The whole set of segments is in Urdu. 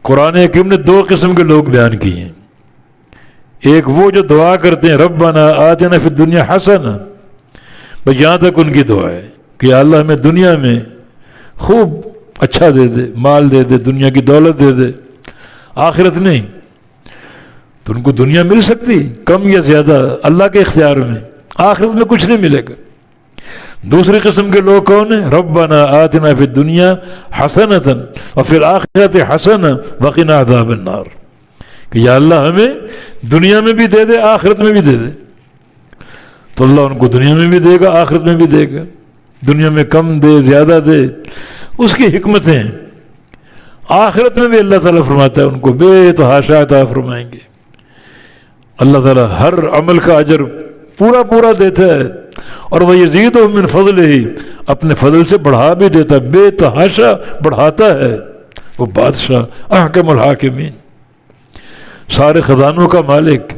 قرآن حکیم نے دو قسم کے لوگ بیان کیے ہیں. ایک وہ جو دعا کرتے ہیں ربنا آتنا فی الدنیا حسنہ، بس یہاں تک ان کی دعا ہے کہ یا اللہ ہمیں دنیا میں خوب اچھا دے دے، مال دے دے، دنیا کی دولت دے دے، آخرت نہیں. تو ان کو دنیا مل سکتی کم یا زیادہ اللہ کے اختیار میں، آخرت میں کچھ نہیں ملے گا. دوسری قسم کے لوگ کون ہیں؟ ربنا آتنا فی الدنیا حسنۃ وفی الآخرۃ حسنہ وقنا عذاب النار، کہ یا اللہ ہمیں دنیا میں بھی دے دے، آخرت میں بھی دے دے. تو اللہ ان کو دنیا میں بھی دے گا، آخرت میں بھی دے گا. دنیا میں کم دے زیادہ دے اس کی حکمتیں ہیں. آخرت میں بھی اللہ تعالیٰ فرماتا ہے ان کو بے تحاشا عطا فرمائیں گے. اللہ تعالیٰ ہر عمل کا اجر پورا پورا دیتا ہے، اور وہ یزید من فضل ہی، اپنے فضل سے بڑھا بھی دیتا ہے، بے تحاشا بڑھاتا ہے. وہ بادشاہ احکم الحاکمین، سارے خزانوں کا مالک،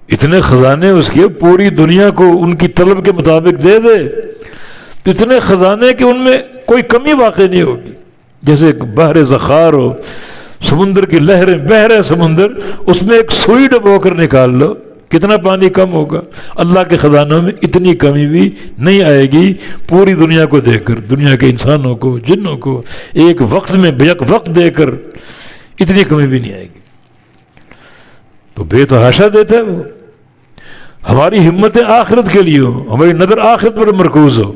اتنے خزانے اس کے پوری دنیا کو ان کی طلب کے مطابق دے دے تو اتنے خزانے کہ ان میں کوئی کمی واقع نہیں ہوگی. جیسے ایک بحر ذخار ہو، سمندر کی لہریں بہہ رہے سمندر، اس میں ایک سوئی ڈبو کر نکال لو کتنا پانی کم ہوگا. اللہ کے خزانوں میں اتنی کمی بھی نہیں آئے گی. پوری دنیا کو دے کر، دنیا کے انسانوں کو، جنوں کو ایک وقت میں بیک وقت دے کر اتنی کمی بھی نہیں آئے گی. تو بے تحاشا دیتا ہے وہ. ہماری ہمتیں آخرت کے لیے ہو، ہماری نظر آخرت پر مرکوز ہو،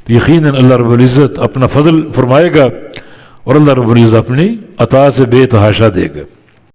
تو یقیناً اللہ رب العزت اپنا فضل فرمائے گا، اور اللہ رب العزت اپنی عطا سے بے تحاشا دے گا.